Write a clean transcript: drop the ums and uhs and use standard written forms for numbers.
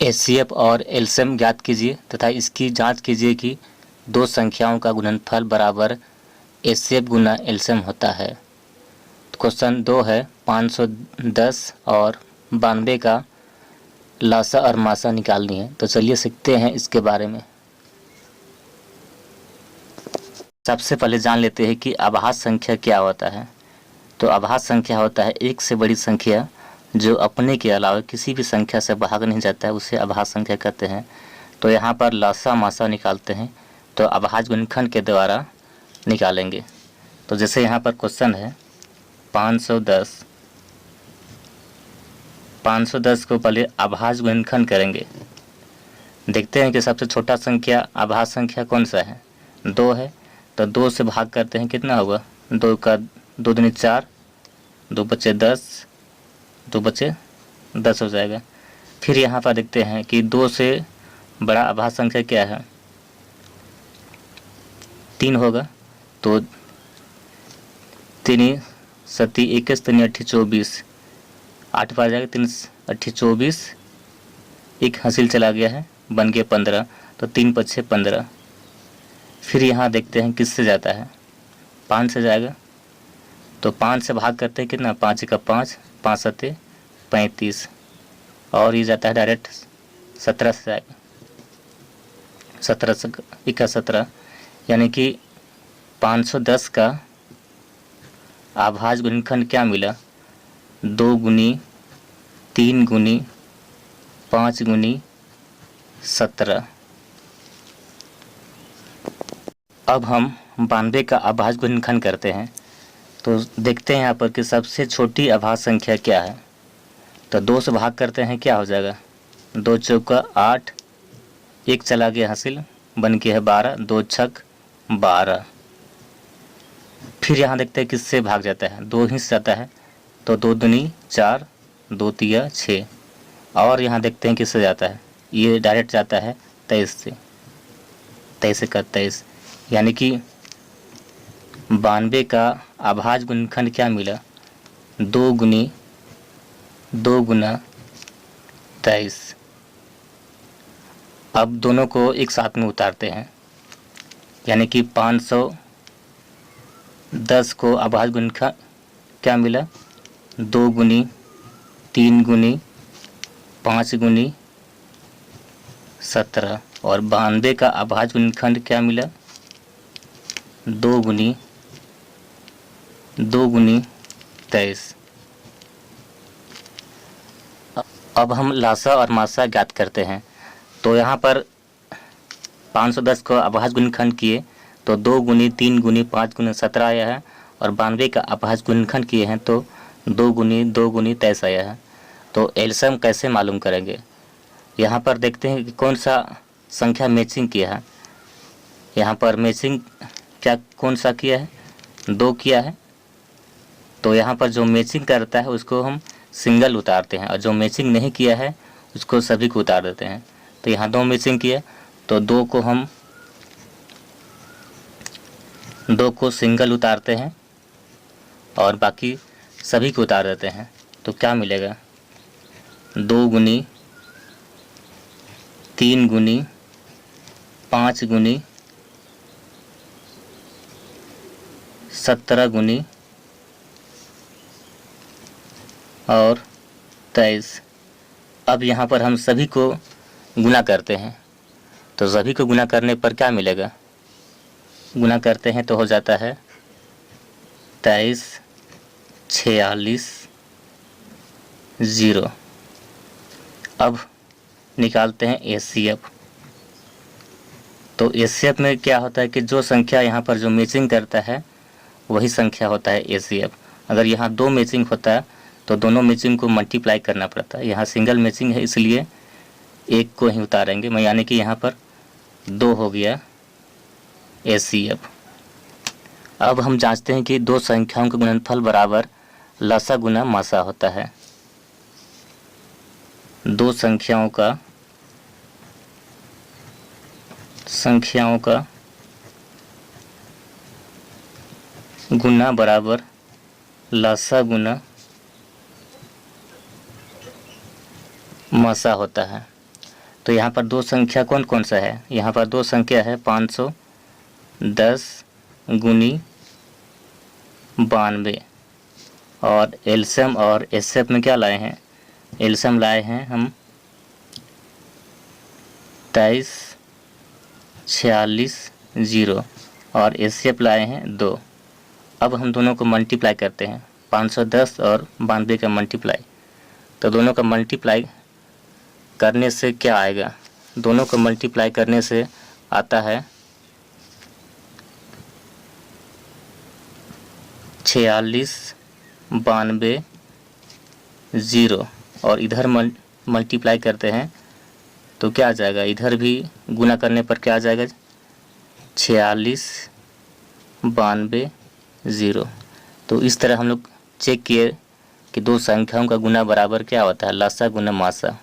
HCF और LCM ज्ञात कीजिए तथा इसकी जांच कीजिए कि दो संख्याओं का गुणनफल बराबर एचसीएफ गुना एलसीएम होता है। क्वेश्चन 2 है 510 और 92 का लासा और मासा निकालनी है। तो चलिए सीखते हैं इसके बारे में। सबसे पहले जान लेते हैं कि अभाज्य संख्या क्या होता है। तो अभाज्य संख्या होता है एक से बड़ी संख्या जो अपने के अलावा किसी भी संख्या से भाग नहीं जाता है, उसे अभाज्य संख्या कहते हैं। तो यहाँ पर लासा मासा निकालते हैं तो अभाज्य गुणनखंड के द्वारा निकालेंगे। तो जैसे यहाँ पर क्वेश्चन है 510 को पहले अभाज्य गुणनखंड करेंगे। देखते हैं कि सबसे छोटा संख्या अभाज्य संख्या कौन सा है, 2 है। तो 2 से भाग करते हैं, कितना होगा, 2 का 2 दूनी 4, 2 बचे 10, 2 बचे 10 हो जाएगा। फिर यहाँ पर देखते हैं कि 2 से बड़ा अभाज्य संख्या क्या है, 3 होगा। तो 3 सती 21 3 8 24, 8 पर जाएगा, 3 8 24, एक हासिल चला गया है, बन गया 15। तो 3 पछे 15। फिर यहाँ देखते हैं किससे जाता है, 5 से जाएगा। तो 5 से भाग करते हैं, कितना, 5 का 5, 5 सते 35, और ये जाता है डायरेक्ट 17 से जाएगा, 17 से 17, यानी कि 510 का अभाज्य गुणनखंड क्या मिला, 2 गुनी 3 गुनी 5 गुनी 17। अब हम 92 का अभाज्य गुणनखंड करते हैं। तो देखते हैं यहाँ पर कि सबसे छोटी अभाज्य संख्या क्या है। तो 2 से भाग करते हैं, क्या हो जाएगा, 2 चौका 8, 1 चला गया हासिल, बन के है 12, 2 छक 12। फिर यहाँ देखते हैं किससे भाग जाता है, 2 ही से जाता है। तो 2 दूनी 4, 2 तिया 6, और यहाँ देखते हैं किससे जाता है, ये डायरेक्ट जाता है 23 से, 23 का 23, यानी कि 92 का अभाज्य गुणनखंड क्या मिला, 2 गुनी 2 गुना 23। अब दोनों को एक साथ में उतारते हैं, यानी कि 510 को अभाज्य गुणनखंड क्या मिला, 2 गुनी 3 गुनी 5 गुनी 17, और 92 का अभाज्य गुणनखंड क्या मिला, 2 गुनी 23। अब हम लासा और मासा ज्ञात करते हैं। तो यहाँ पर 510 को अभाज्य गुणनखंड किए तो 2 गुनी 3 गुनी 5 गुनी 17 आया है, और 92 का अभाज्य गुणनखंड किए हैं तो 2 गुनी 23 आया है। तो एलसीएम कैसे मालूम करेंगे, यहाँ पर देखते हैं कि कौन सा संख्या मैचिंग किया है। यहाँ पर मैचिंग क्या कौन सा किया है, 2 किया है। तो यहाँ पर जो मैचिंग करता है उसको हम सिंगल उतारते हैं, और जो मैचिंग नहीं किया है उसको सभी को उतार देते हैं। तो यहाँ 2 मैचिंग किया तो 2 को हम 2 को सिंगल उतारते हैं और बाकी सभी को उतार देते हैं। तो क्या मिलेगा, 2 गुनी 3 गुनी 5 गुनी 17 गुनी और 23। अब यहाँ पर हम सभी को गुना करते हैं। तो सभी को गुना करने पर क्या मिलेगा, गुना करते हैं तो हो जाता है 23 46 0। अब निकालते हैं एचसीएफ। तो एचसीएफ में क्या होता है कि जो संख्या यहाँ पर जो मैचिंग करता है वही संख्या होता है एचसीएफ। अगर यहाँ 2 मैचिंग होता है तो दोनों मैचिंग को मल्टीप्लाई करना पड़ता है। यहाँ सिंगल मैचिंग है इसलिए एक को ही उतारेंगे, मैं यानी कि यहाँ पर 2 हो गया एचसीएफ। अब हम जांचते हैं कि 2 संख्याओं का गुणनफल बराबर लसा गुना मासा होता है। 2 संख्याओं का गुना बराबर लसा गुना मासा होता है। तो यहाँ पर दो संख्या कौन कौन सा है? यहाँ पर दो संख्या है 510 गुनी 92, और एलसीएम और एचसीएफ में क्या लाए हैं? एलसीएम लाए हैं हम 23 46 0 और एचसीएफ लाए हैं 2। अब हम दोनों को मल्टीप्लाई करते हैं, 510 और 92 का मल्टीप्लाई। तो दोनों का मल्टीप्लाई करने से क्या आएगा? दोनों को मल्टीप्लाई करने से आता है 46 92 0, और इधर मल्टीप्लाई करते हैं तो क्या आ जाएगा? इधर भी गुना करने पर क्या आ जाएगा? 46 92 0। तो इस तरह हम लोग चेक किए कि दो संख्याओं का गुना बराबर क्या होता है? लसा गुना मासा।